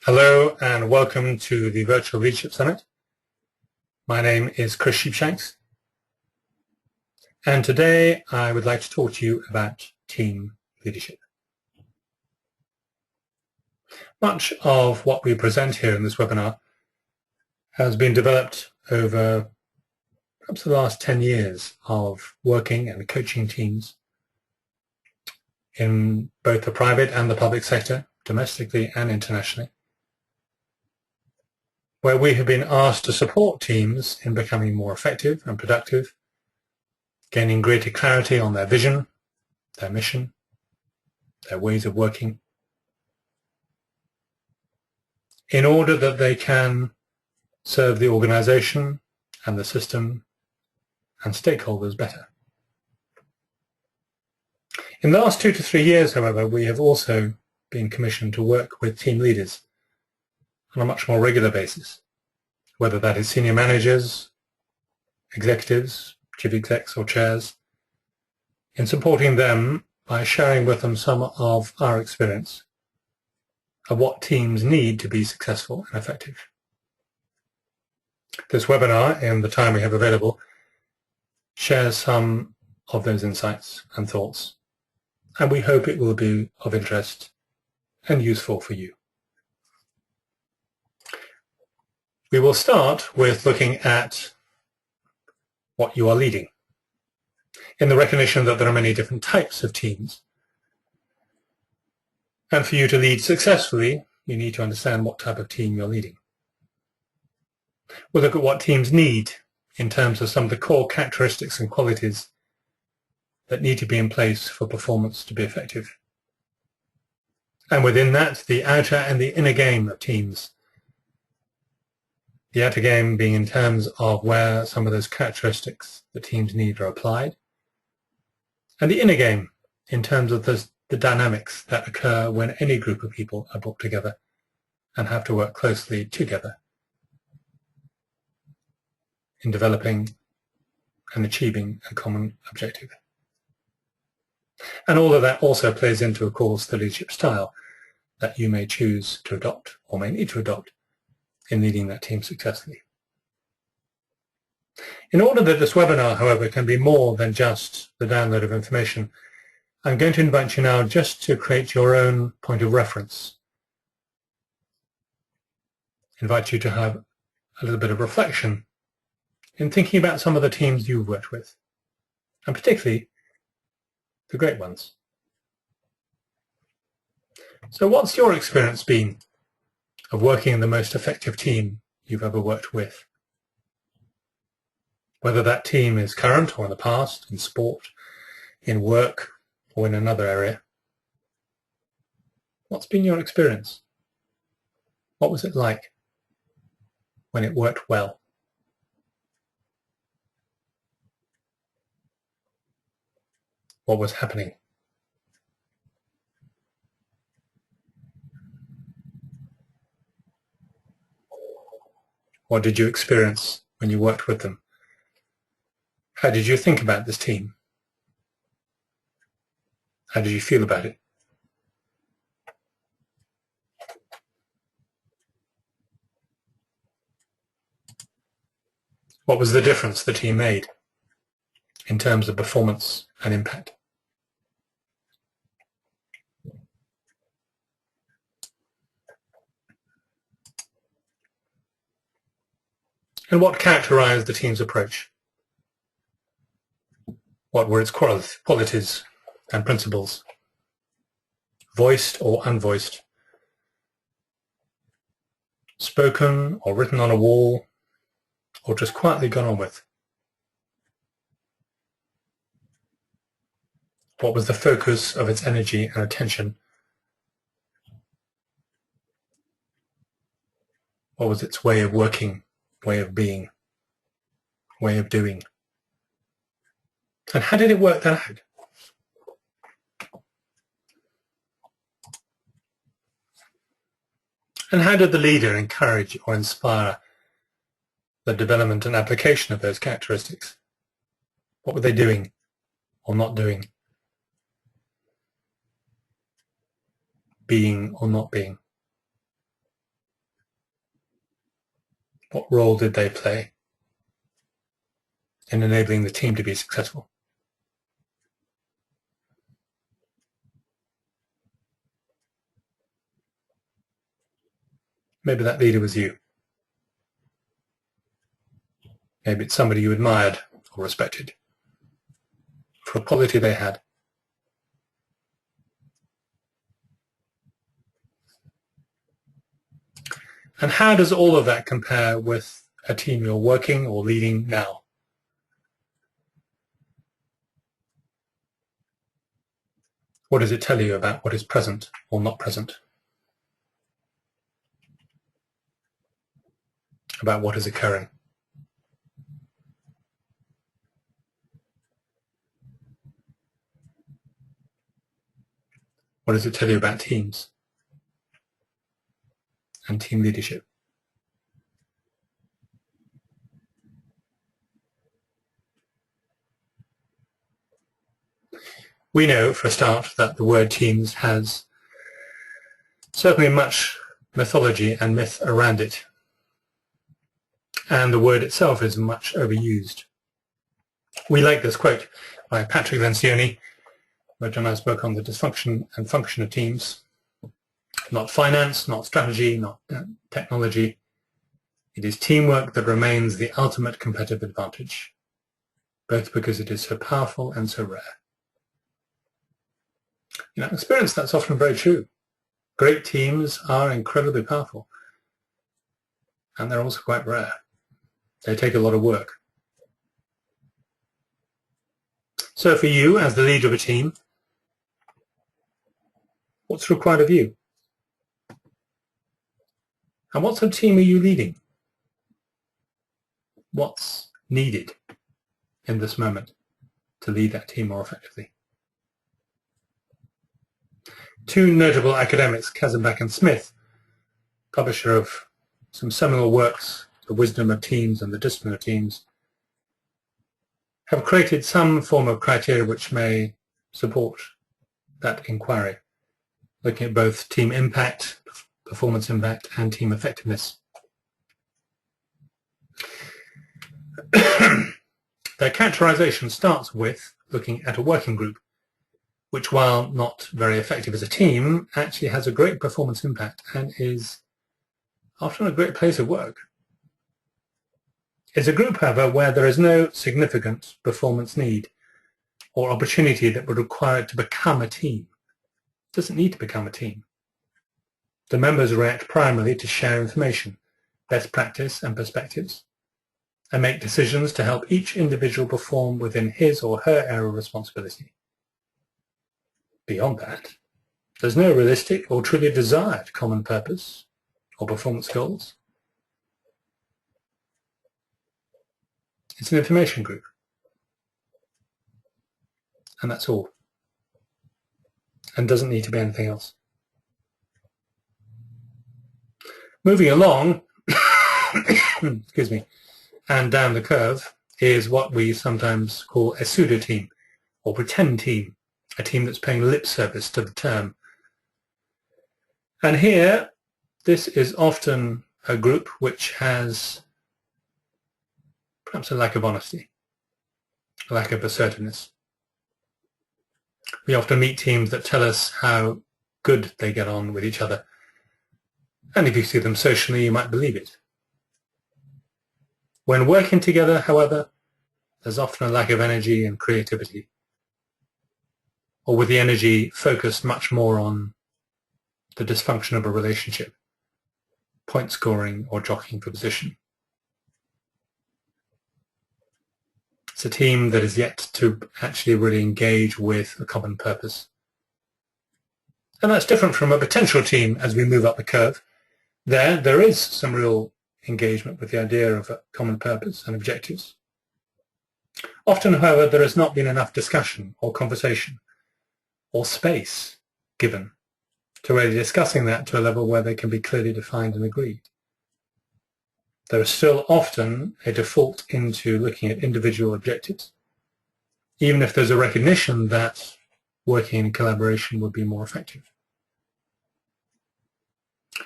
Hello and welcome to the Virtual Leadership Summit. My name is Chris Sheepshanks, and today I would like to talk to you about team leadership. Much of what we present here in this webinar has been developed over perhaps the last 10 years of working and coaching teams in both the private and the public sector, domestically and internationally, where we have been asked to support teams in becoming more effective and productive, gaining greater clarity on their vision, their mission, their ways of working, in order that they can serve the organization and the system and stakeholders better. In the last 2 to 3 years, however, we have also been commissioned to work with team leaders on a much more regular basis, whether that is senior managers, executives, chief execs or chairs, in supporting them by sharing with them some of our experience of what teams need to be successful and effective. This webinar, in the time we have available, shares some of those insights and thoughts, and we hope it will be of interest and useful for you. We will start with looking at what you are leading, in the recognition that there are many different types of teams. And for you to lead successfully, you need to understand what type of team you're leading. We'll look at what teams need in terms of some of the core characteristics and qualities that need to be in place for performance to be effective. And within that, the outer and the inner game of teams. The outer game being in terms of where some of those characteristics that teams need are applied, and the inner game in terms of the dynamics that occur when any group of people are brought together and have to work closely together in developing and achieving a common objective. And all of that also plays into, of course, the leadership style that you may choose to adopt or may need to adopt in leading that team successfully. In order that this webinar, however, can be more than just the download of information, I'm going to invite you now just to create your own point of reference. Invite you to have a little bit of reflection in thinking about some of the teams you've worked with, and particularly the great ones. So what's your experience been of working in the most effective team you've ever worked with? Whether that team is current or in the past, in sport, in work, or in another area. What's been your experience? What was it like when it worked well? What was happening? What did you experience when you worked with them? How did you think about this team? How did you feel about it? What was the difference the team made in terms of performance and impact? And what characterized the team's approach? What were its qualities and principles? Voiced or unvoiced? Spoken or written on a wall, or just quietly gone on with? What was the focus of its energy and attention? What was its way of working, way of being, way of doing? And how did it work that out? And how did the leader encourage or inspire the development and application of those characteristics? What were they doing or not doing? Being or not being? What role did they play in enabling the team to be successful? Maybe that leader was you. Maybe it's somebody you admired or respected for a quality they had. And how does all of that compare with a team you're working or leading now? What does it tell you about what is present or not present? About what is occurring? What does it tell you about teams and team leadership? We know, for a start, that the word teams has certainly much mythology and myth around it, and the word itself is much overused. We like this quote by Patrick Lencioni, where John and I spoke on the dysfunction and function of teams. Not finance, not strategy, not technology. It is teamwork that remains the ultimate competitive advantage, both because it is so powerful and so rare. In our experience, that's often very true. Great teams are incredibly powerful, and they're also quite rare. They take a lot of work. So for you, as the leader of a team, what's required of you? And what sort of team are you leading? What's needed in this moment to lead that team more effectively? Two notable academics, Kazenbach and Smith, publisher of some seminal works, The Wisdom of Teams and the Discipline of Teams, have created some form of criteria which may support that inquiry, looking at both team impact, performance impact, and team effectiveness. Their characterization starts with looking at a working group, which, while not very effective as a team, actually has a great performance impact and is often a great place of work. It's a group, however, where there is no significant performance need or opportunity that would require it to become a team. It doesn't need to become a team. The members react primarily to share information, best practice and perspectives, and make decisions to help each individual perform within his or her area of responsibility. Beyond that, there's no realistic or truly desired common purpose or performance goals. It's an information group, and that's all, and doesn't need to be anything else. Moving along, excuse me, and down the curve is what we sometimes call a pseudo team or pretend team, a team that's paying lip service to the term. And here, this is often a group which has perhaps a lack of honesty, a lack of assertiveness. We often meet teams that tell us how good they get on with each other. And if you see them socially, you might believe it. When working together, however, there's often a lack of energy and creativity, or with the energy focused much more on the dysfunction of a relationship, point scoring or jockeying for position. It's a team that is yet to actually really engage with a common purpose. And that's different from a potential team as we move up the curve. There is some real engagement with the idea of a common purpose and objectives. Often, however, there has not been enough discussion or conversation or space given to really discussing that to a level where they can be clearly defined and agreed. There is still often a default into looking at individual objectives, even if there's a recognition that working in collaboration would be more effective.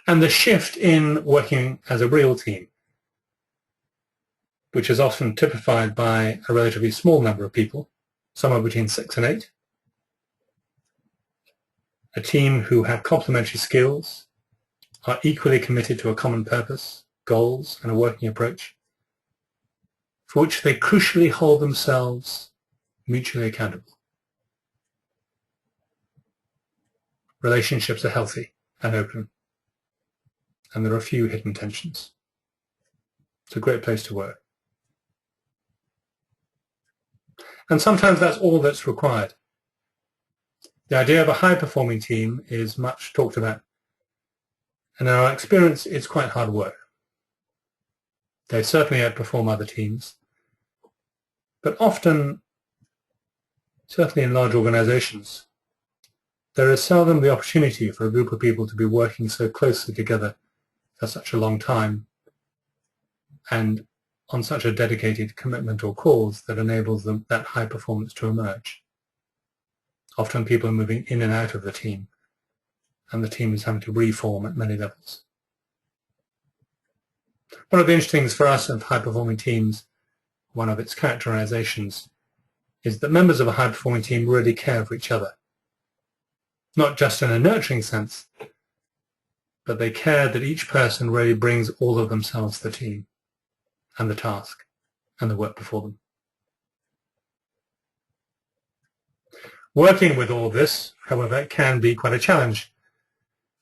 And the shift in working as a real team which is often typified by a relatively small number of people, somewhere between 6 and 8. A team who have complementary skills, are equally committed to a common purpose, goals, and a working approach, for which they crucially hold themselves mutually accountable. Relationships are healthy and open, and there are few hidden tensions. It's a great place to work. And sometimes that's all that's required. The idea of a high-performing team is much talked about, and in our experience, it's quite hard work. They certainly outperform other teams, but often, certainly in large organizations, there is seldom the opportunity for a group of people to be working so closely together for such a long time and on such a dedicated commitment or cause that enables them that high performance to emerge. Often people are moving in and out of the team, and the team is having to reform at many levels. One of the interesting things for us of high-performing teams, one of its characterizations, is that members of a high-performing team really care for each other. Not just in a nurturing sense, but they care that each person really brings all of themselves to the team and the task and the work before them. Working with all this, however, can be quite a challenge,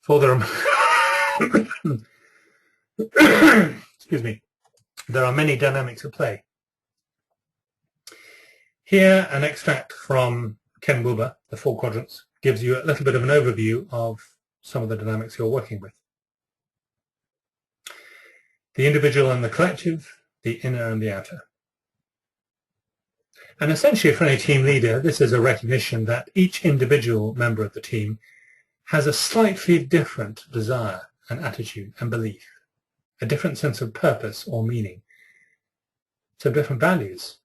for there are excuse me, there are many dynamics at play. Here, an extract from Ken Wilber, The Four Quadrants, gives you a little bit of an overview of some of the dynamics you're working with. The individual and the collective, the inner and the outer. And essentially for any team leader, this is a recognition that each individual member of the team has a slightly different desire and attitude and belief, a different sense of purpose or meaning, some different values.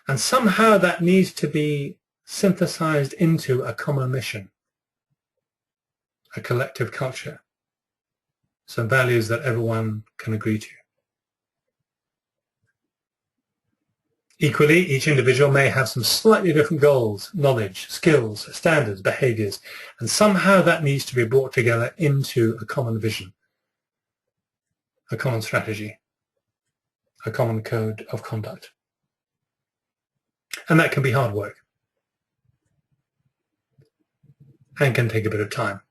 And somehow that needs to be synthesized into a common mission, a collective culture, some values that everyone can agree to. Equally, each individual may have some slightly different goals, knowledge, skills, standards, behaviors, and somehow that needs to be brought together into a common vision, a common strategy, a common code of conduct. And that can be hard work and can take a bit of time.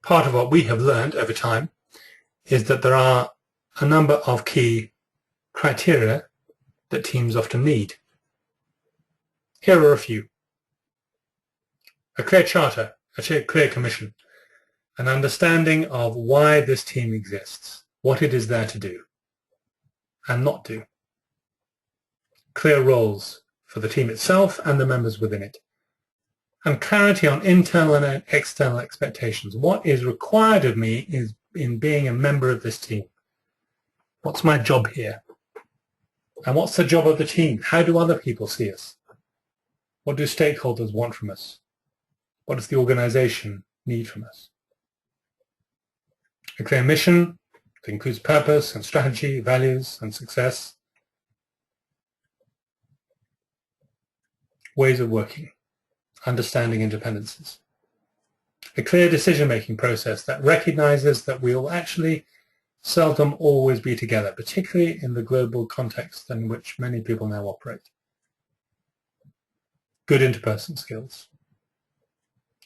Part of what we have learned over time is that there are a number of key criteria that teams often need. Here are a few. A clear charter, a clear commission, an understanding of why this team exists, what it is there to do and not do. Clear roles for the team itself and the members within it. And clarity on internal and external expectations. What is required of me is in being a member of this team. What's my job here? And what's the job of the team? How do other people see us? What do stakeholders want from us? What does the organization need from us? A clear mission that includes purpose and strategy, values and success. Ways of working, understanding interdependencies. A clear decision-making process that recognizes that we will actually seldom always be together, particularly in the global context in which many people now operate. Good interpersonal skills.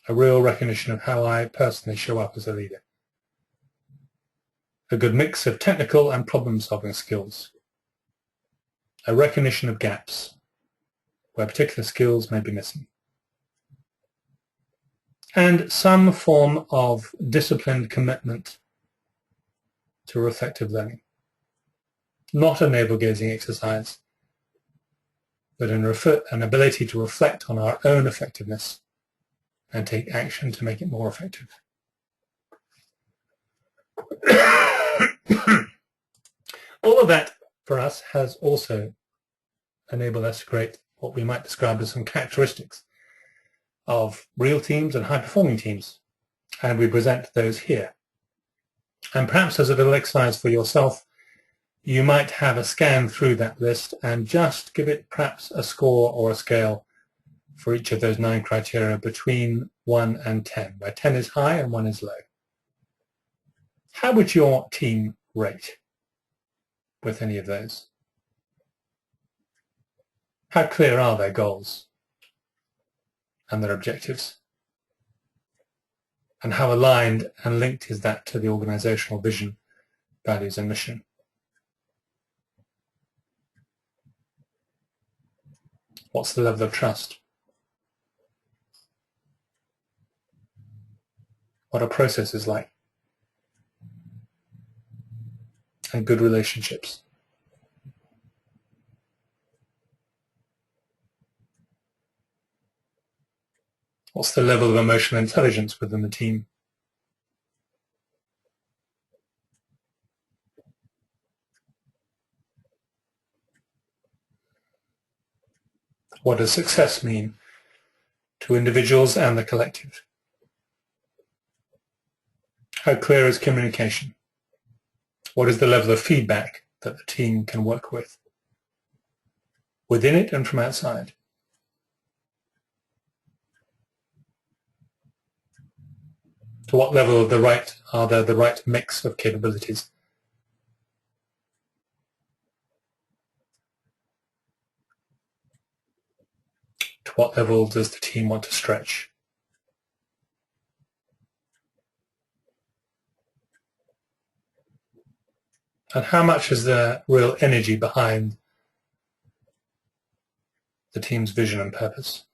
A real recognition of how I personally show up as a leader. A good mix of technical and problem-solving skills. A recognition of gaps, where particular skills may be missing. And some form of disciplined commitment to reflective learning. Not a navel-gazing exercise, but an ability to reflect on our own effectiveness and take action to make it more effective. All of that for us has also enabled us to create what we might describe as some characteristics of real teams and high-performing teams, and we present those here. And perhaps as a little exercise for yourself, you might have a scan through that list and just give it perhaps a score or a scale for each of those 9 criteria between 1 and 10, where 10 is high and 1 is low. How would your team rate with any of those? How clear are their goals and their objectives? And how aligned and linked is that to the organizational vision, values and mission? What's the level of trust? What are processes like? And good relationships. What's the level of emotional intelligence within the team? What does success mean to individuals and the collective? How clear is communication? What is the level of feedback that the team can work with, within it and from outside? To what level of are there the right mix of capabilities? To what level does the team want to stretch? And how much is there real energy behind the team's vision and purpose?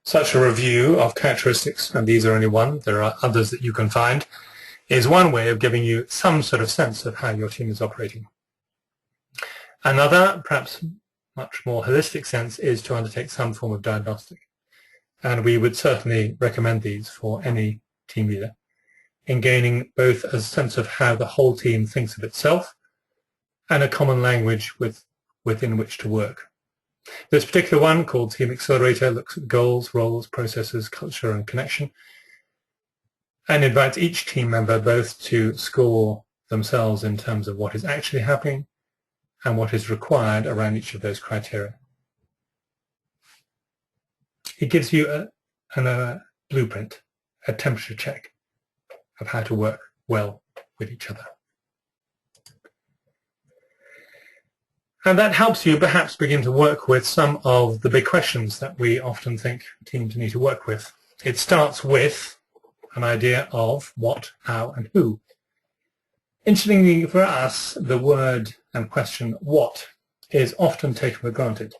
Such a review of characteristics, and these are only one, there are others that you can find, is one way of giving you some sort of sense of how your team is operating. Another, perhaps much more holistic sense, is to undertake some form of diagnostic. And we would certainly recommend these for any team leader in gaining both a sense of how the whole team thinks of itself and a common language within which to work. This particular one, called Team Accelerator, looks at goals, roles, processes, culture and connection, and invites each team member both to score themselves in terms of what is actually happening and what is required around each of those criteria. It gives you a blueprint, a temperature check of how to work well with each other. And that helps you perhaps begin to work with some of the big questions that we often think teams need to work with. It starts with an idea of what, how, and who. Interestingly for us, the word and question what is often taken for granted.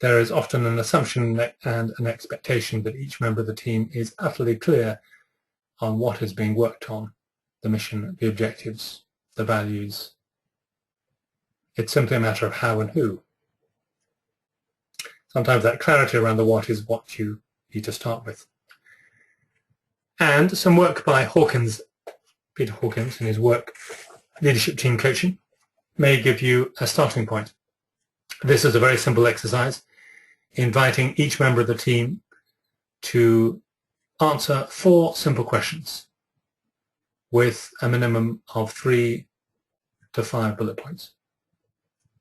There is often an assumption and an expectation that each member of the team is utterly clear on what is being worked on, the mission, the objectives, the values. It's simply a matter of how and who. Sometimes that clarity around the what is what you need to start with. And some work by Peter Hawkins, in his work, Leadership Team Coaching, may give you a starting point. This is a very simple exercise, inviting each member of the team to answer 4 simple questions with a minimum of 3 to 5 bullet points.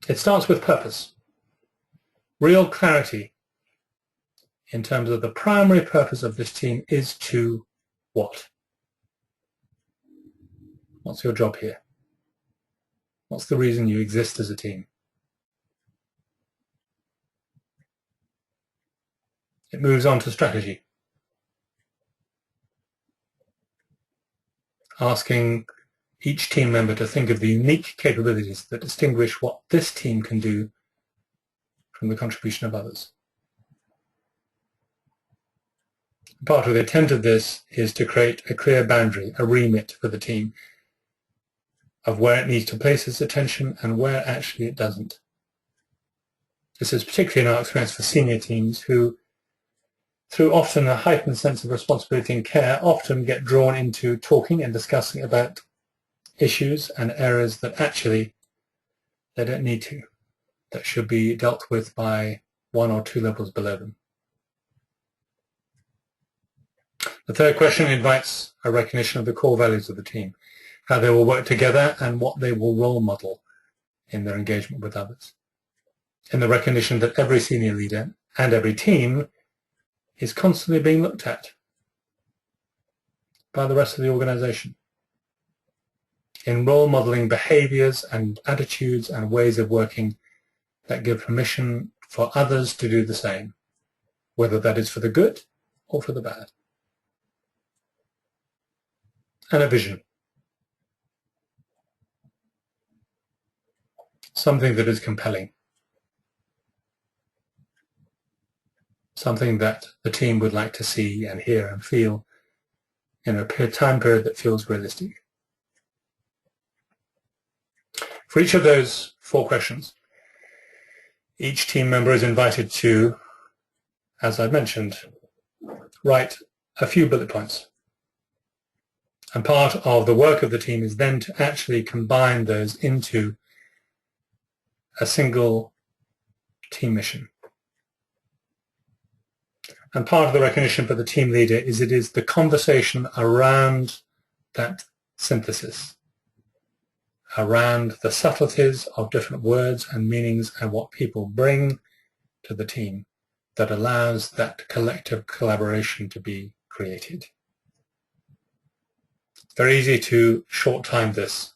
It starts with purpose. Real clarity in terms of the primary purpose of this team is to what? What's your job here? What's the reason you exist as a team? It moves on to strategy. Asking each team member to think of the unique capabilities that distinguish what this team can do from the contribution of others. Part of the intent of this is to create a clear boundary, a remit for the team of where it needs to place its attention and where actually it doesn't. This is particularly in our experience for senior teams who, through often a heightened sense of responsibility and care, often get drawn into talking and discussing about issues and areas that actually they don't need to, that should be dealt with by one or two levels below them. The third question invites a recognition of the core values of the team, how they will work together and what they will role model in their engagement with others. In the recognition that every senior leader and every team is constantly being looked at by the rest of the organization. In role modeling behaviors and attitudes and ways of working that give permission for others to do the same, whether that is for the good or for the bad. And a vision. Something that is compelling. Something that the team would like to see and hear and feel in a time period that feels realistic. For each of those 4 questions, each team member is invited to, as I mentioned, write a few bullet points. And part of the work of the team is then to actually combine those into a single team mission. And part of the recognition for the team leader is it is the conversation around that synthesis, around the subtleties of different words and meanings and what people bring to the team that allows that collective collaboration to be created. It's very easy to short-time this,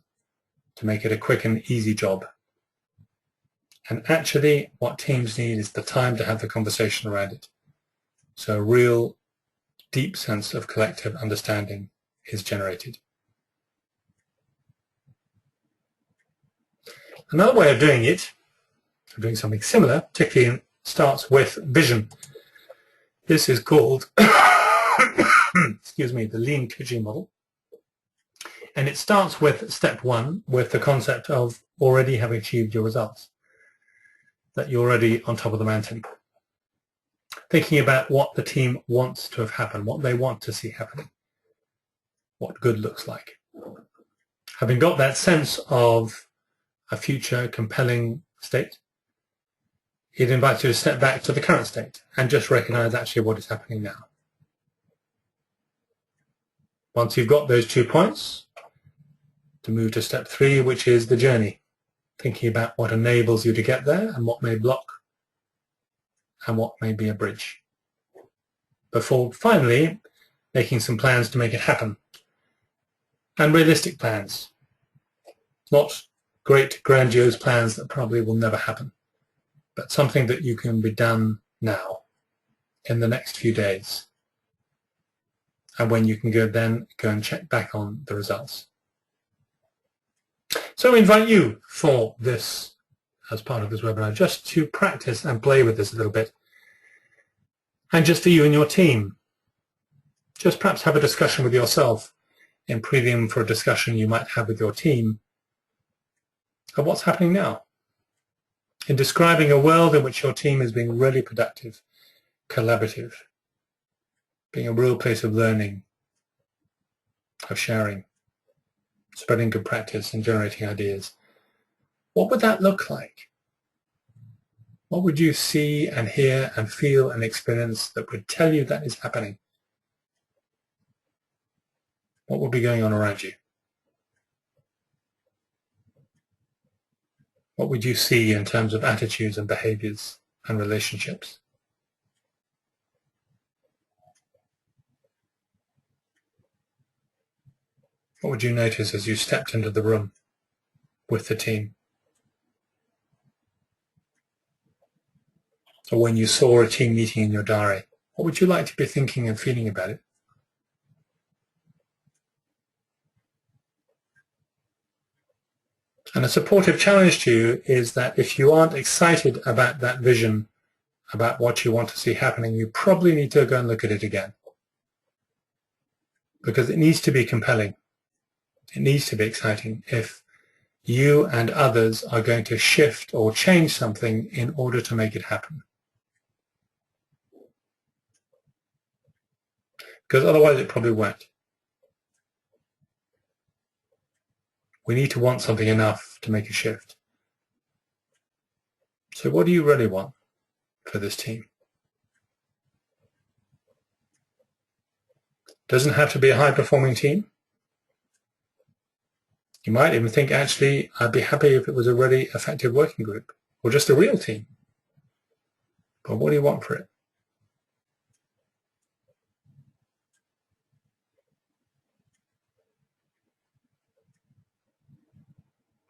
to make it a quick and easy job. And actually what teams need is the time to have the conversation around it. So a real deep sense of collective understanding is generated. Another way of doing it, of doing something similar, particularly starts with vision. This is called, excuse me, the lean coaching model. And it starts with step 1, with the concept of already having achieved your results, that you're already on top of the mountain. Thinking about what the team wants to have happen, what they want to see happening, what good looks like. Having got that sense of a future compelling state, it invites you to step back to the current state and just recognize actually what is happening now. Once you've got those 2 points, to move to step 3, which is the journey, thinking about what enables you to get there and what may block and what may be a bridge, before finally making some plans to make it happen. And realistic plans, not great grandiose plans that probably will never happen, but something that you can be done now in the next few days, and when you can go and check back on the results. So I invite you for this, as part of this webinar, just to practice and play with this a little bit. And just for you and your team, just perhaps have a discussion with yourself in prelim for a discussion you might have with your team of what's happening now, in describing a world in which your team is being really productive, collaborative, being a real place of learning, of sharing, spreading good practice and generating ideas. What would that look like? What would you see and hear and feel and experience that would tell you that is happening? What would be going on around you? What would you see in terms of attitudes and behaviors and relationships? What would you notice as you stepped into the room with the team? Or when you saw a team meeting in your diary, what would you like to be thinking and feeling about it? And a supportive challenge to you is that if you aren't excited about that vision, about what you want to see happening, you probably need to go and look at it again. Because it needs to be compelling. It needs to be exciting if you and others are going to shift or change something in order to make it happen. Because otherwise it probably won't. We need to want something enough to make a shift. So what do you really want for this team. Doesn't have to be a high-performing team. You might even think, actually, I'd be happy if it was a really effective working group, or just a real team. But what do you want for it?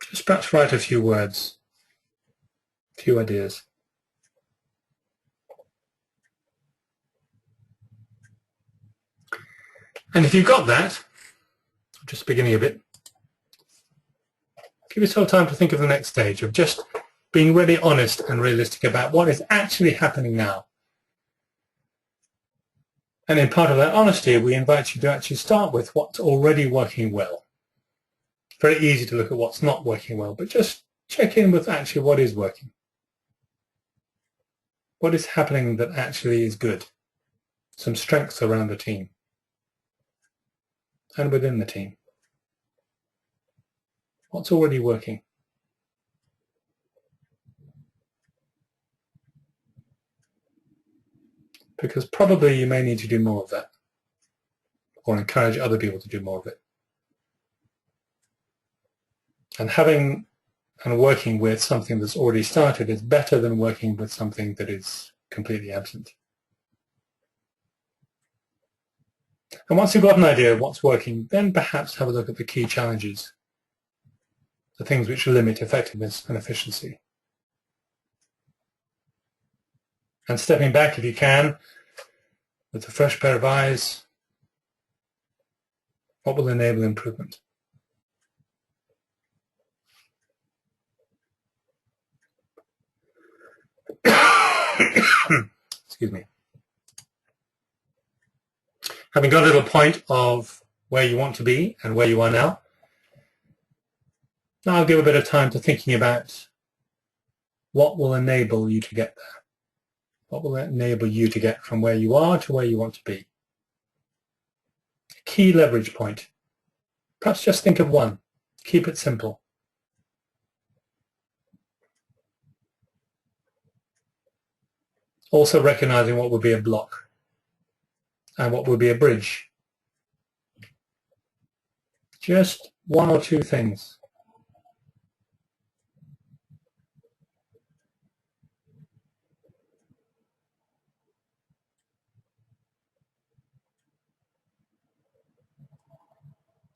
Just perhaps write a few words, a few ideas. And if you've got that, just beginning of it, give yourself time to think of the next stage of just being really honest and realistic about what is actually happening now. And in part of that honesty, we invite you to actually start with what's already working well. It's very easy to look at what's not working well, but just check in with actually what is working. What is happening that actually is good? Some strengths around the team and within the team. What's already working? Because probably you may need to do more of that, or encourage other people to do more of it. And having and working with something that's already started is better than working with something that is completely absent. And once you've got an idea of what's working, then perhaps have a look at the key challenges, the things which limit effectiveness and efficiency. And stepping back if you can, with a fresh pair of eyes, what will enable improvement? Excuse me. Having got a little point of where you want to be and where you are now, now I'll give a bit of time to thinking about what will enable you to get there. What will enable you to get from where you are to where you want to be? A key leverage point. Perhaps just think of one. Keep it simple. Also recognizing what would be a block and what would be a bridge. Just one or two things.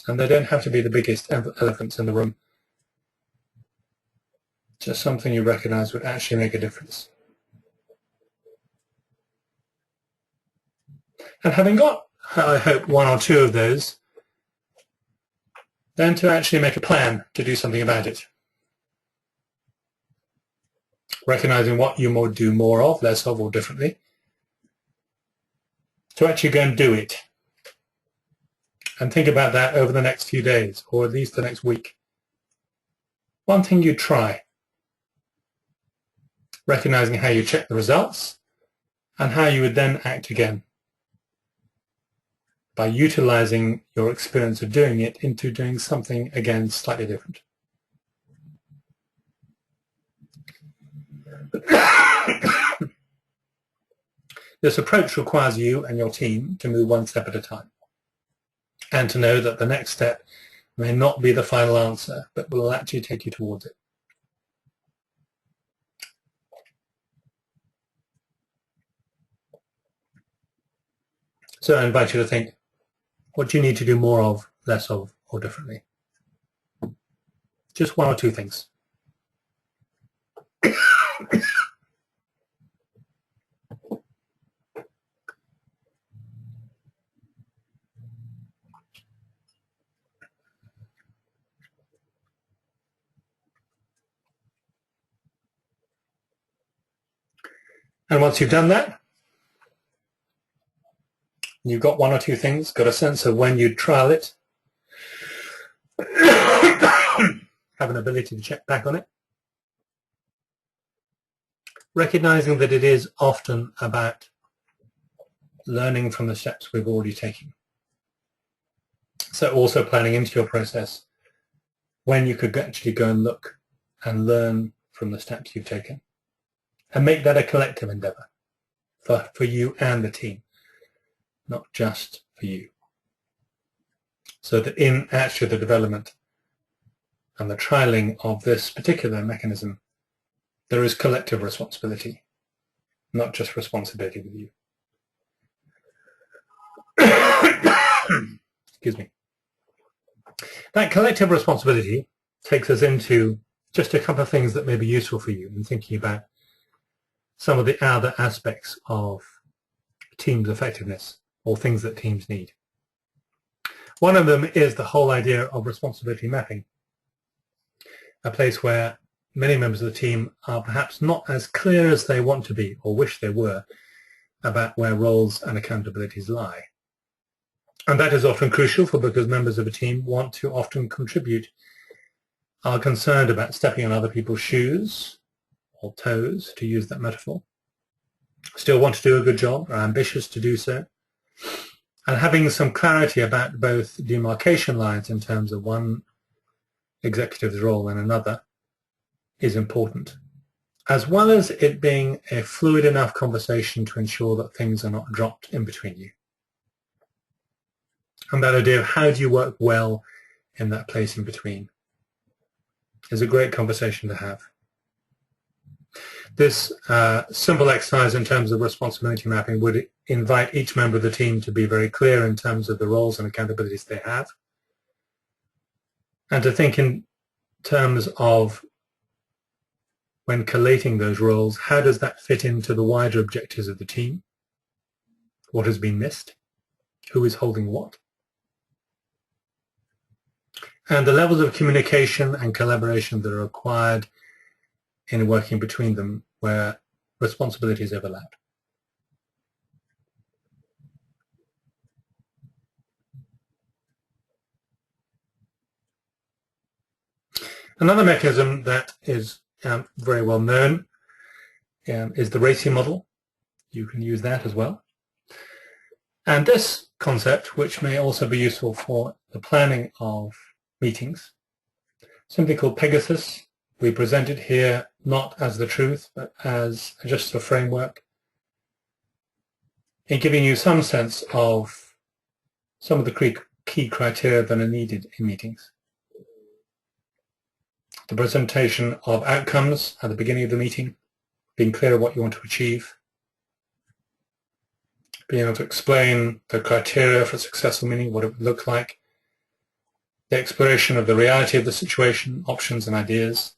And they don't have to be the biggest elephants in the room. Just something you recognize would actually make a difference. And having got, I hope, one or two of those, then to actually make a plan to do something about it. Recognizing what you might do more of, less of, or differently. To actually go and do it. And think about that over the next few days, or at least the next week. One thing you try. Recognizing how you check the results and how you would then act again. By utilizing your experience of doing it into doing something, again, slightly different. This approach requires you and your team to move one step at a time, and to know that the next step may not be the final answer, but will actually take you towards it. So I invite you to think, what do you need to do more of, less of, or differently? Just one or two things. And once you've done that, you've got one or two things, got a sense of when you'd trial it, have an ability to check back on it, recognizing that it is often about learning from the steps we've already taken. So also planning into your process when you could actually go and look and learn from the steps you've taken and make that a collective endeavor for you and the team, not just for you. So that in actually the development and the trialing of this particular mechanism, there is collective responsibility, not just responsibility with you. Excuse me. That collective responsibility takes us into just a couple of things that may be useful for you in thinking about some of the other aspects of teams' effectiveness or things that teams need. One of them is the whole idea of responsibility mapping, a place where many members of the team are perhaps not as clear as they want to be or wish they were about where roles and accountabilities lie. And that is often crucial because members of a team want to often contribute, are concerned about stepping on other people's shoes or toes, to use that metaphor, still want to do a good job, are ambitious to do so, and having some clarity about both demarcation lines in terms of one executive's role and another is important, as well as it being a fluid enough conversation to ensure that things are not dropped in between you. And that idea of how do you work well in that place in between is a great conversation to have. This simple exercise in terms of responsibility mapping would invite each member of the team to be very clear in terms of the roles and accountabilities they have, and to think in terms of, when collating those roles, how does that fit into the wider objectives of the team? What has been missed? Who is holding what? And the levels of communication and collaboration that are required in working between them where responsibilities overlap. Another mechanism that is very well known is the RACI model. You can use that as well. And this concept, which may also be useful for the planning of meetings, something called Pegasus. We present it here not as the truth, but as just a framework in giving you some sense of some of the key criteria that are needed in meetings. The presentation of outcomes at the beginning of the meeting, being clear of what you want to achieve, being able to explain the criteria for a successful meeting, what it would look like, the exploration of the reality of the situation, options and ideas,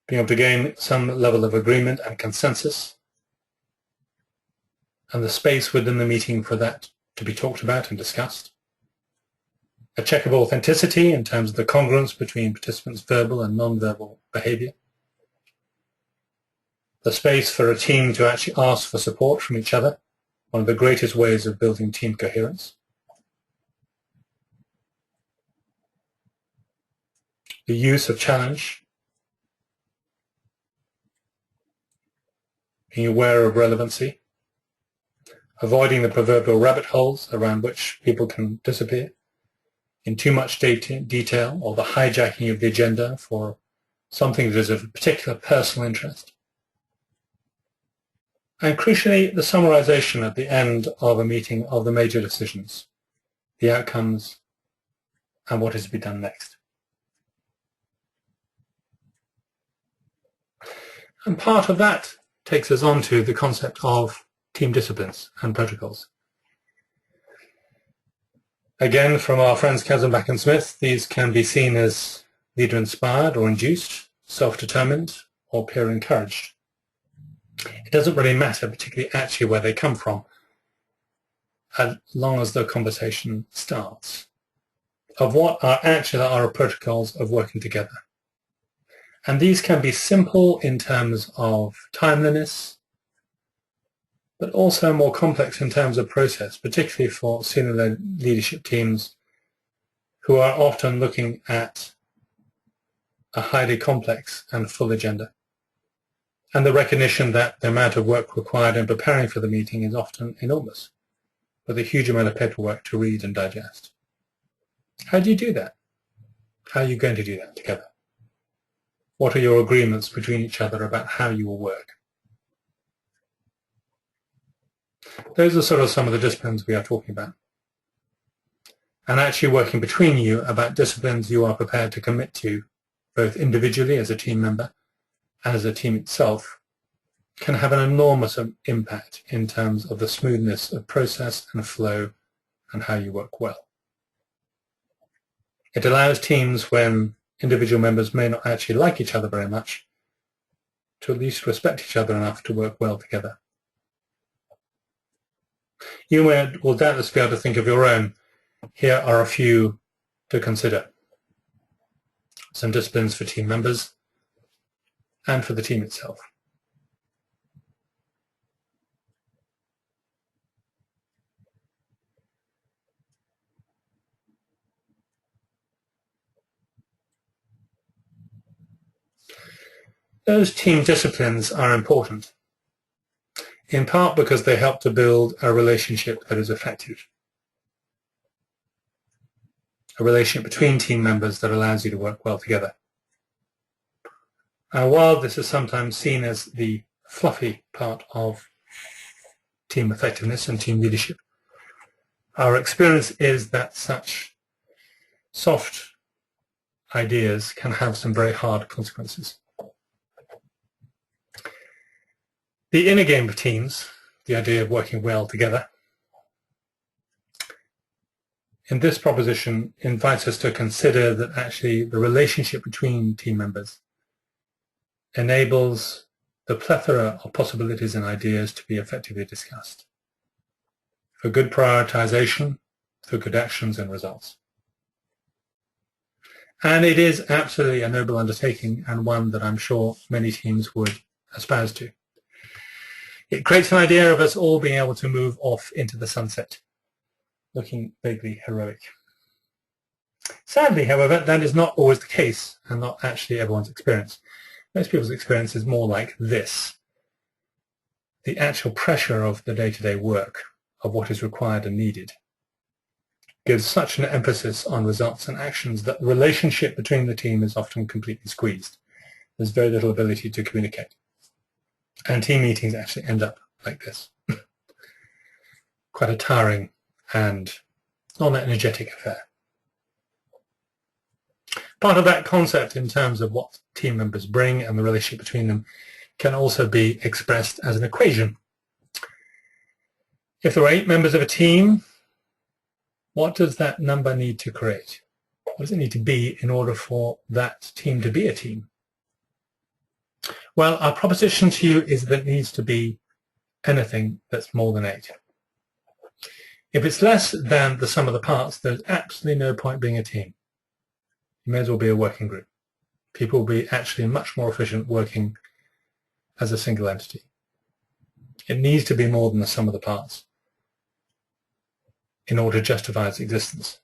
being able to gain some level of agreement and consensus, and the space within the meeting for that to be talked about and discussed. A check of authenticity in terms of the congruence between participants' verbal and non-verbal behavior. The space for a team to actually ask for support from each other, one of the greatest ways of building team coherence. The use of challenge, being aware of relevancy, avoiding the proverbial rabbit holes around which people can disappear in too much detail, or the hijacking of the agenda for something that is of particular personal interest. And crucially, the summarization at the end of a meeting of the major decisions, the outcomes, and what is to be done next. And part of that takes us on to the concept of team disciplines and protocols. Again, from our friends Kazanbach and Smith, these can be seen as leader-inspired or induced, self-determined, or peer-encouraged. It doesn't really matter particularly actually where they come from, as long as the conversation starts, of what are actually our protocols of working together. And these can be simple in terms of timeliness, but also more complex in terms of process, particularly for senior leadership teams who are often looking at a highly complex and full agenda. And the recognition that the amount of work required in preparing for the meeting is often enormous, with a huge amount of paperwork to read and digest. How do you do that? How are you going to do that together? What are your agreements between each other about how you will work? Those are sort of some of the disciplines we are talking about. And actually working between you about disciplines you are prepared to commit to, both individually as a team member and as a team itself, can have an enormous impact in terms of the smoothness of process and flow and how you work well. It allows teams, when individual members may not actually like each other very much, to at least respect each other enough to work well together. You will doubtless be able to think of your own. Here are a few to consider. Some disciplines for team members and for the team itself. Those team disciplines are important, in part because they help to build a relationship that is effective. A relationship between team members that allows you to work well together. And while this is sometimes seen as the fluffy part of team effectiveness and team leadership, our experience is that such soft ideas can have some very hard consequences. The inner game of teams, the idea of working well together, in this proposition invites us to consider that actually the relationship between team members enables the plethora of possibilities and ideas to be effectively discussed for good prioritization, for good actions and results. And it is absolutely a noble undertaking, and one that I'm sure many teams would espouse to. It creates an idea of us all being able to move off into the sunset, looking vaguely heroic. Sadly, however, that is not always the case, and not actually everyone's experience. Most people's experience is more like this. The actual pressure of the day-to-day work, of what is required and needed, gives such an emphasis on results and actions that the relationship between the team is often completely squeezed. There's very little ability to communicate. And team meetings actually end up like this. Quite a tiring and non-energetic affair. Part of that concept in terms of what team members bring and the relationship between them can also be expressed as an equation. If there are 8 members of a team, what does that number need to create? What does it need to be in order for that team to be a team? Well, our proposition to you is that it needs to be anything that's more than 8. If it's less than the sum of the parts, there's absolutely no point being a team. You may as well be a working group. People will be actually much more efficient working as a single entity. It needs to be more than the sum of the parts in order to justify its existence.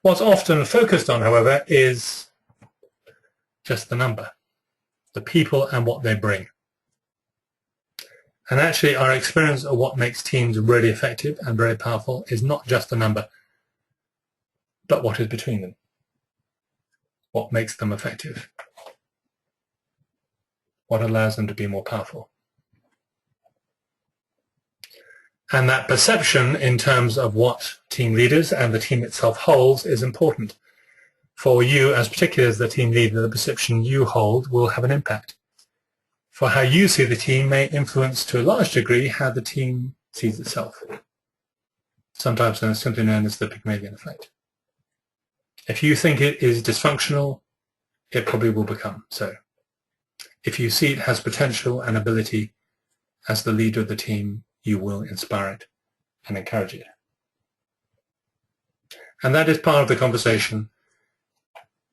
What's often focused on, however, is just the number, the people and what they bring. And actually our experience of what makes teams really effective and very powerful is not just the number, but what is between them, what makes them effective, what allows them to be more powerful. And that perception in terms of what team leaders and the team itself holds is important. For you, as particularly as the team leader, the perception you hold will have an impact. For how you see the team may influence to a large degree how the team sees itself. Sometimes simply known as the Pygmalion effect. If you think it is dysfunctional, it probably will become so. If you see it has potential and ability as the leader of the team, you will inspire it and encourage it. And that is part of the conversation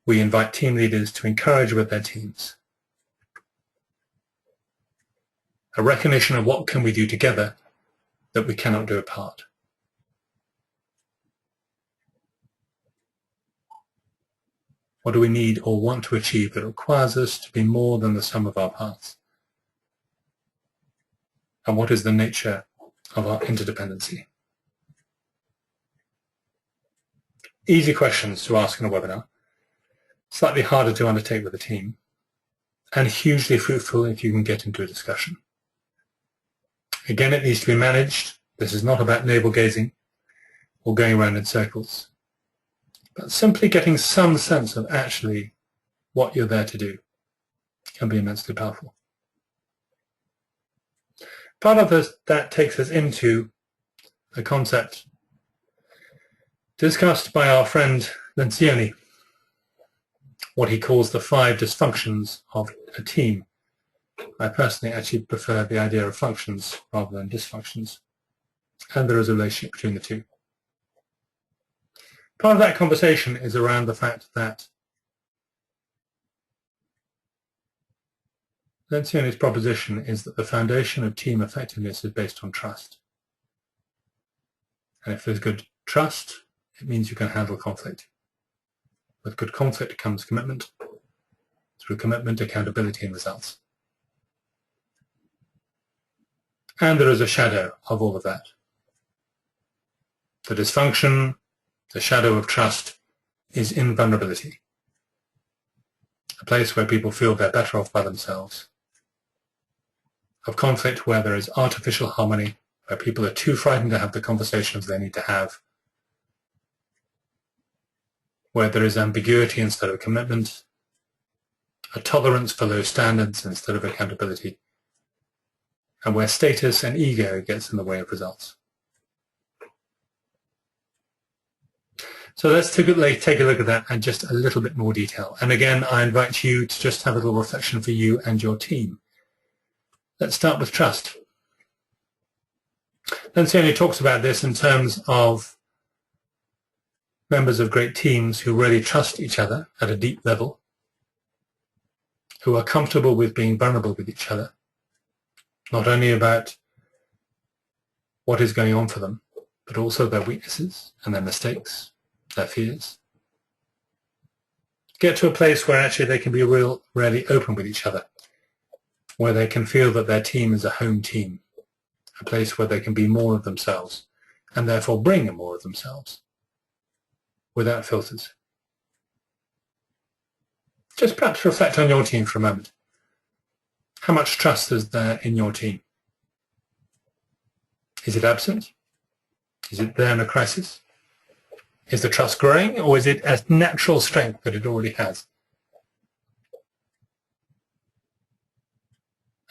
we invite team leaders to encourage with their teams. A recognition of what can we do together that we cannot do apart. What do we need or want to achieve that requires us to be more than the sum of our parts? And what is the nature of our interdependency? Easy questions to ask in a webinar. slightly harder to undertake with a team, and hugely fruitful if you can get into a discussion. Again, it needs to be managed. This is not about navel-gazing or going around in circles, but simply getting some sense of actually what you're there to do can be immensely powerful. Part of this, that takes us into a concept discussed by our friend Lencioni, what he calls the 5 dysfunctions of a team. I personally actually prefer the idea of functions rather than dysfunctions, and there is a relationship between the two. Part of that conversation is around the fact that Lencioni's proposition is that the foundation of team effectiveness is based on trust. And if there's good trust, it means you can handle conflict. With good conflict comes commitment. Through commitment, accountability and results. And there is a shadow of all of that. The dysfunction, the shadow of trust, is invulnerability. A place where people feel they're better off by themselves. Of conflict where there is artificial harmony, where people are too frightened to have the conversations they need to have, where there is ambiguity instead of commitment, a tolerance for low standards instead of accountability, and where status and ego gets in the way of results. So let's take a look at that in just a little bit more detail. And again, I invite you to just have a little reflection for you and your team. Let's start with trust. Lencioni talks about this in terms of members of great teams who really trust each other at a deep level, who are comfortable with being vulnerable with each other, not only about what is going on for them, but also their weaknesses and their mistakes, their fears. Get to a place where actually they can be really open with each other, where they can feel that their team is a home team, a place where they can be more of themselves and therefore bring more of themselves without filters. Just perhaps reflect on your team for a moment. How much trust is there in your team? Is it absent? Is it there in a crisis? Is the trust growing, or is it a natural strength that it already has?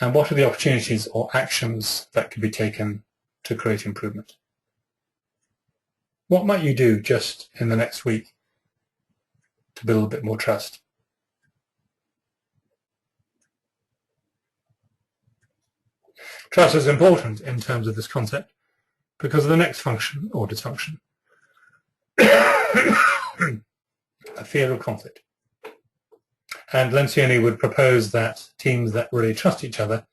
And what are the opportunities or actions that could be taken to create improvement? What might you do just in the next week to build a bit more trust? Trust is important in terms of this concept because of the next function or dysfunction. A fear of conflict. And Lencioni would propose that teams that really trust each other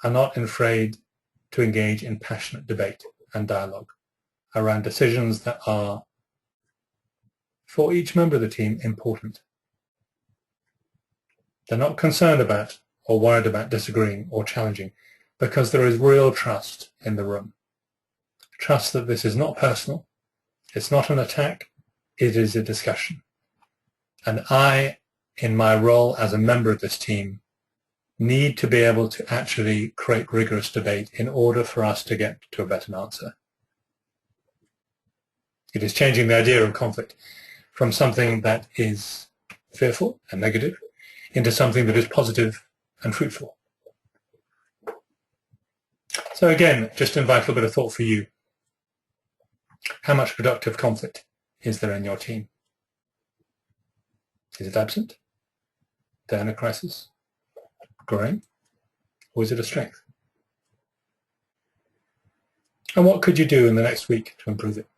are not afraid to engage in passionate debate and dialogue around decisions that are, for each member of the team, important. They're not concerned about or worried about disagreeing or challenging because there is real trust in the room. Trust that this is not personal, it's not an attack, it is a discussion. And I, in my role as a member of this team, need to be able to actually create rigorous debate in order for us to get to a better answer. It is changing the idea of conflict from something that is fearful and negative into something that is positive and fruitful. So again, just to invite a little bit of thought for you. How much productive conflict is there in your team? Is it absent? There in a crisis? Growing? Or is it a strength? And what could you do in the next week to improve it?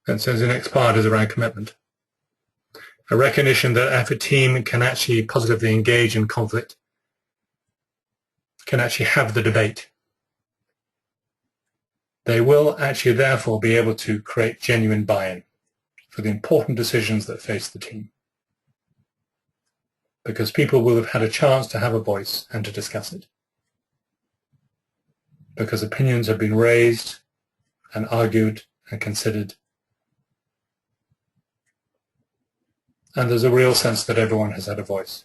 And so the next part is around commitment. A recognition that if a team can actually positively engage in conflict, can actually have the debate, they will actually therefore be able to create genuine buy-in for the important decisions that face the team, because people will have had a chance to have a voice and to discuss it, because opinions have been raised and argued and considered, and there's a real sense that everyone has had a voice.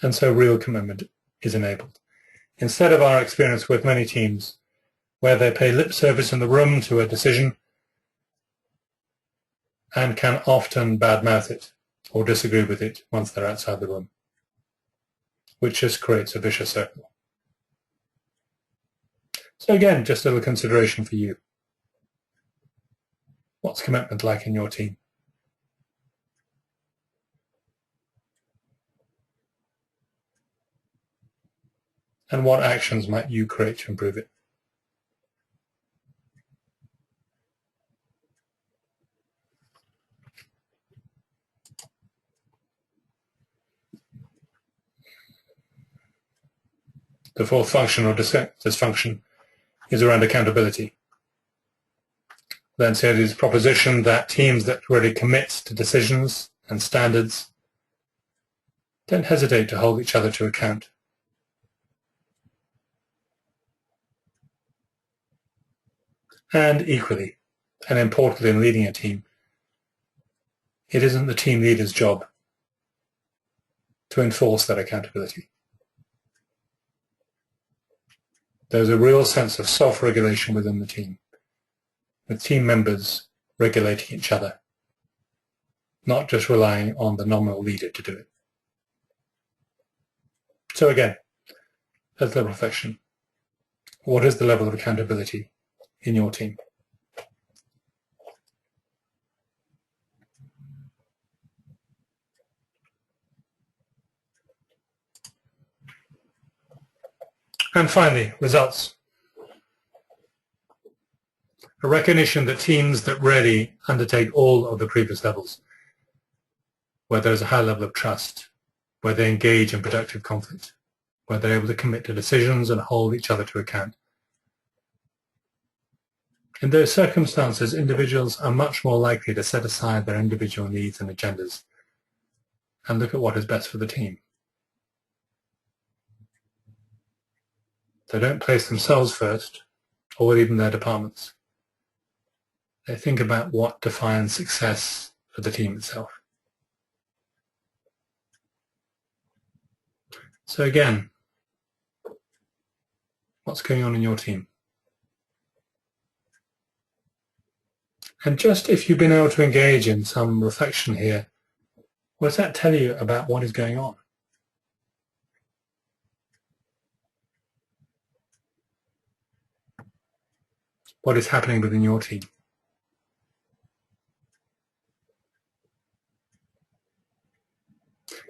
And so real commitment is enabled. Instead of our experience with many teams where they pay lip service in the room to a decision and can often badmouth it or disagree with it once they're outside the room, which just creates a vicious circle. So again, just a little consideration for you. What's commitment like in your team? And what actions might you create to improve it? The fourth function or dysfunction is around accountability. Then said is proposition that teams that really commit to decisions and standards don't hesitate to hold each other to account. And equally, and importantly in leading a team, it isn't the team leader's job to enforce that accountability. There's a real sense of self-regulation within the team, with team members regulating each other, not just relying on the nominal leader to do it. So again, as the reflection, what is the level of accountability in your team? And finally, results. A recognition that teams that really undertake all of the previous levels, where there's a high level of trust, where they engage in productive conflict, where they're able to commit to decisions and hold each other to account. In those circumstances, individuals are much more likely to set aside their individual needs and agendas and look at what is best for the team. They don't place themselves first, or even their departments. They think about what defines success for the team itself. So again, what's going on in your team? And just if you've been able to engage in some reflection here, what does that tell you about what is going on? What is happening within your team?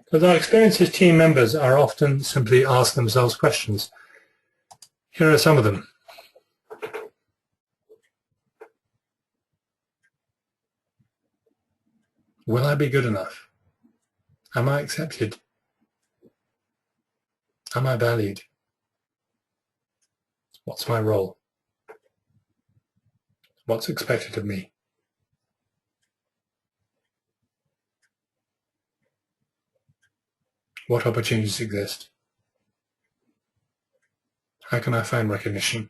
Because our experience as team members are often simply ask themselves questions. Here are some of them. Will I be good enough? Am I accepted? Am I valued? What's my role? What's expected of me? What opportunities exist? How can I find recognition?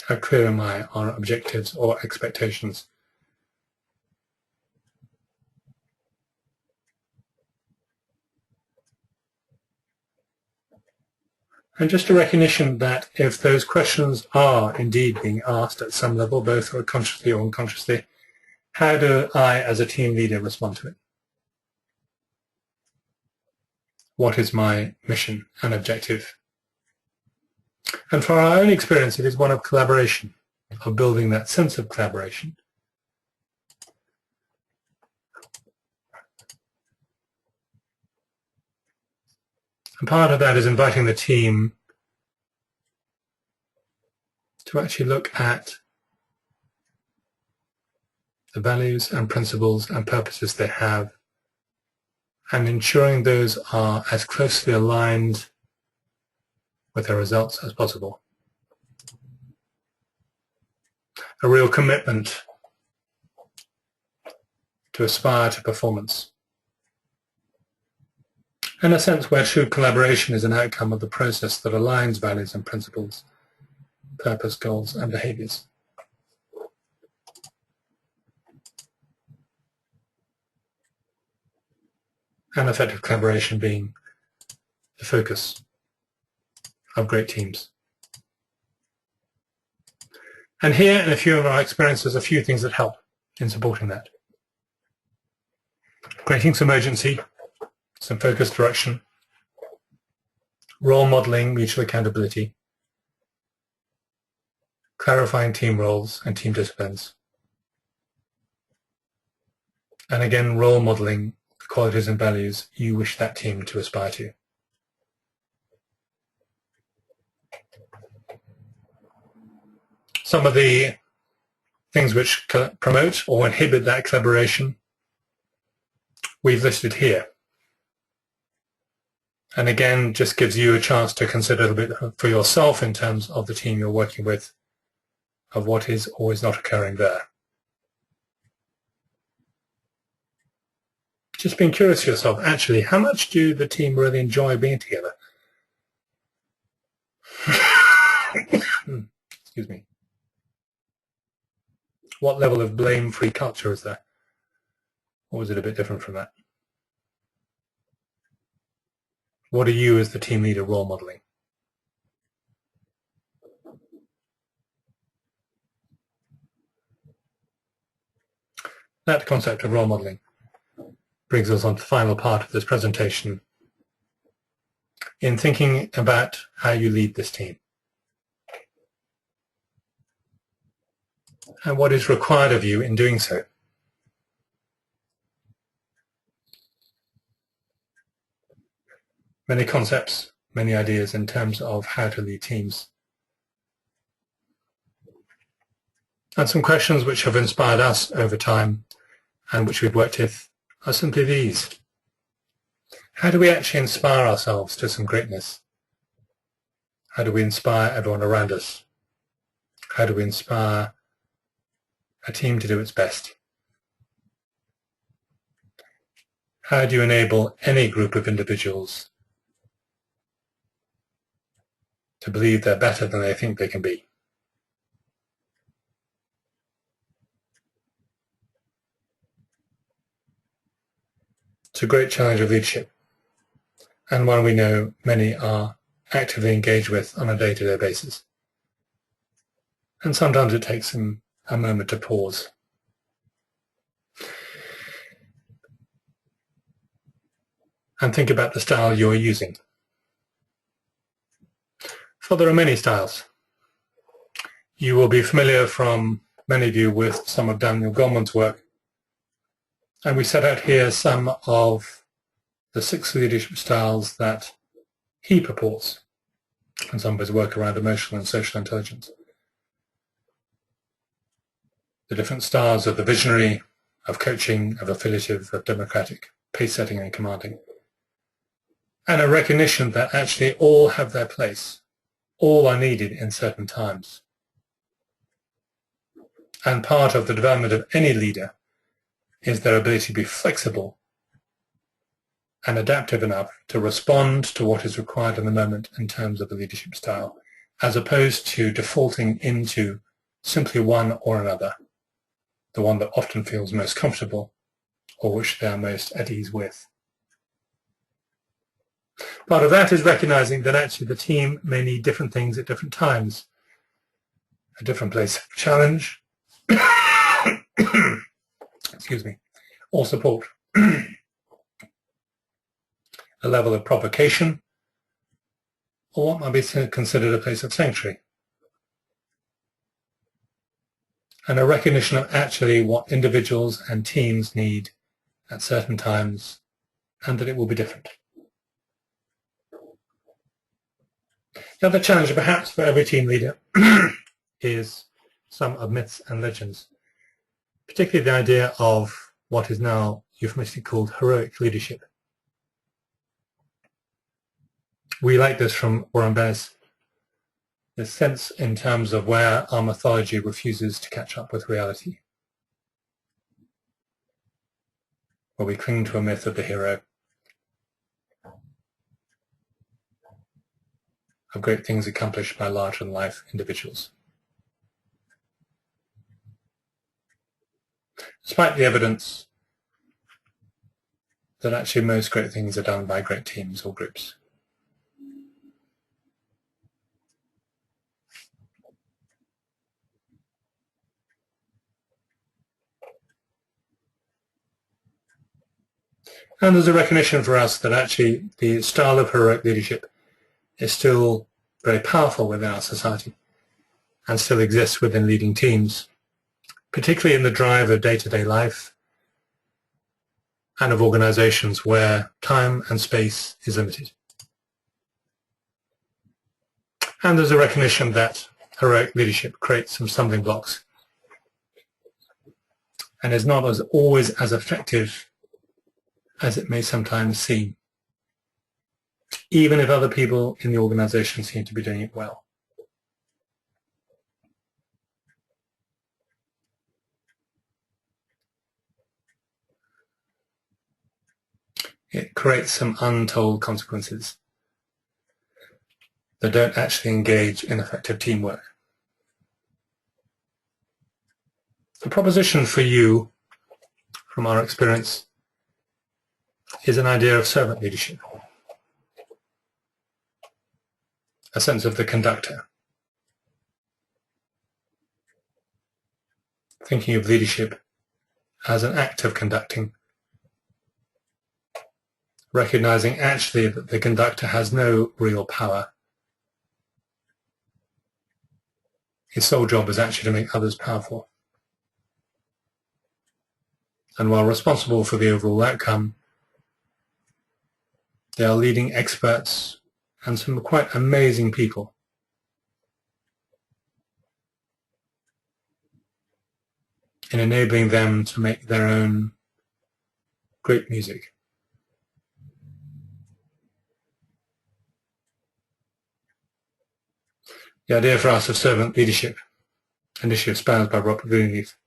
How clear am I on objectives or expectations? And just a recognition that if those questions are indeed being asked at some level, both consciously or unconsciously, how do I as a team leader respond to it? What is my mission and objective? And for our own experience, it is one of collaboration, of building that sense of collaboration. And part of that is inviting the team to actually look at the values and principles and purposes they have, and ensuring those are as closely aligned with their results as possible. a real commitment to aspire to performance, and a sense where true collaboration is an outcome of the process that aligns values and principles, purpose, goals, and behaviors. And effective collaboration being the focus of great teams. And here, in a few of our experiences, a few things that help in supporting that. Creating some urgency, some focused direction, role modeling, mutual accountability, clarifying team roles and team disciplines, and again, role modeling the qualities and values you wish that team to aspire to. Some of the things which promote or inhibit that collaboration we've listed here. And again, just gives you a chance to consider a little bit for yourself in terms of the team you're working with, of what is or is not occurring there. Just being curious to yourself, actually, how much do the team really enjoy being together? Excuse me. What level of blame-free culture is there? Or is it a bit different from that? What are you as the team leader role modeling? That concept of role modeling brings us on to the final part of this presentation in thinking about how you lead this team and what is required of you in doing so. Many concepts, many ideas in terms of how to lead teams. And some questions which have inspired us over time and which we've worked with are simply these. How do we actually inspire ourselves to some greatness? How do we inspire everyone around us? How do we inspire a team to do its best? How do you enable any group of individuals to believe they're better than they think they can be? It's a great challenge of leadership, and one we know many are actively engaged with on a day-to-day basis. And sometimes it takes them a moment to pause. And think about the style you're using. For there are many styles. You will be familiar from many of you with some of Daniel Goleman's work. And we set out here some of the 6 leadership styles that he purports, and some of his work around emotional and social intelligence. The different styles of the visionary, of coaching, of affiliative, of democratic, pace setting and commanding. And a recognition that actually all have their place, all are needed in certain times. And part of the development of any leader is their ability to be flexible and adaptive enough to respond to what is required in the moment in terms of the leadership style, as opposed to defaulting into simply one or another, the one that often feels most comfortable or which they are most at ease with. Part of that is recognizing that actually the team may need different things at different times, a different place of challenge, excuse me, or support, a level of provocation, or what might be considered a place of sanctuary, and a recognition of actually what individuals and teams need at certain times, and that it will be different. The other challenge perhaps for every team leader is some of myths and legends, particularly the idea of what is now euphemistically called heroic leadership. We like this from Warren Bennis, this sense in terms of where our mythology refuses to catch up with reality, where we cling to a myth of the hero, of great things accomplished by larger-than-life individuals. Despite the evidence that actually most great things are done by great teams or groups. And there's a recognition for us that actually the style of heroic leadership is still very powerful within our society and still exists within leading teams, particularly in the drive of day-to-day life and of organizations where time and space is limited. And there's a recognition that heroic leadership creates some stumbling blocks and is not always as effective as it may sometimes seem, even if other people in the organization seem to be doing it well. It creates some untold consequences that don't actually engage in effective teamwork. The proposition for you, from our experience, is an idea of servant leadership, a sense of the conductor, thinking of leadership as an act of conducting, recognizing actually that the conductor has no real power. His sole job is actually to make others powerful. And while responsible for the overall outcome, they are leading experts and some quite amazing people. In enabling them to make their own great music. The idea for us of servant leadership, initially espoused by Robert Greenleaf,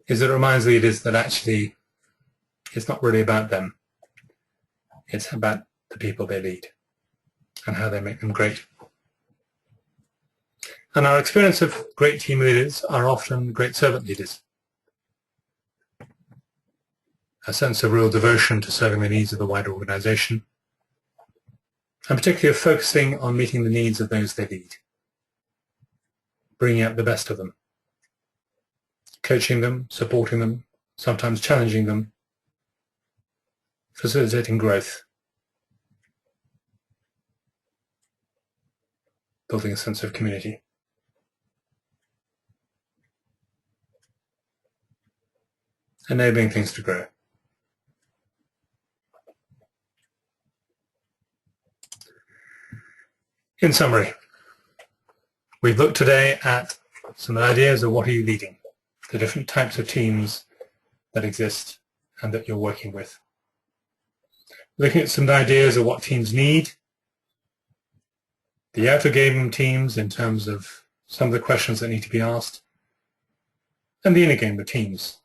is that it reminds leaders that actually it's not really about them. It's about the people they lead and how they make them great. And our experience of great team leaders are often great servant leaders. A sense of real devotion to serving the needs of the wider organization, and particularly of focusing on meeting the needs of those they lead, bringing out the best of them, coaching them, supporting them, sometimes challenging them, facilitating growth, building a sense of community. Enabling things to grow. In summary, we've looked today at some ideas of what are you leading, the different types of teams that exist and that you're working with. Looking at some ideas of what teams need, the outer game teams in terms of some of the questions that need to be asked, and the inner game of teams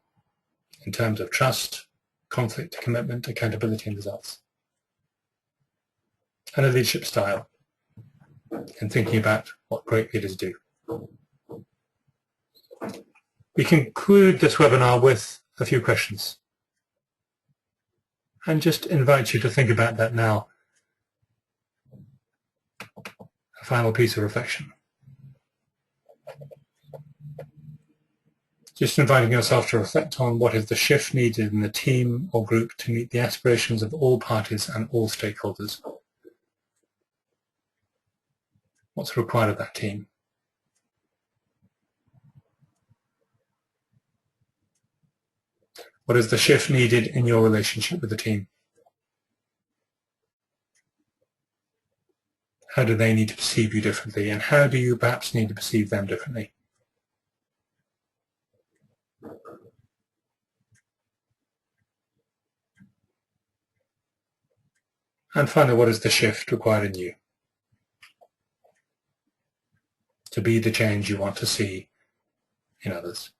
in terms of trust, conflict, commitment, accountability, and results. And a leadership style in thinking about what great leaders do. We conclude this webinar with a few questions. And just invite you to think about that now. A final piece of reflection. Just inviting yourself to reflect on what is the shift needed in the team or group to meet the aspirations of all parties and all stakeholders. What's required of that team? What is the shift needed in your relationship with the team? How do they need to perceive you differently, and how do you perhaps need to perceive them differently? And finally, what is the shift required in you? to be the change you want to see in others.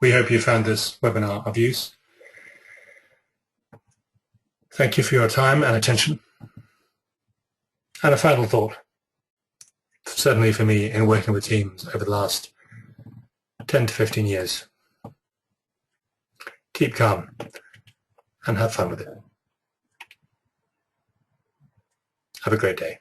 We hope you found this webinar of use. Thank you for your time and attention. And a final thought, certainly for me in working with teams over the last 10 to 15 years. Keep calm and have fun with it. Have a great day.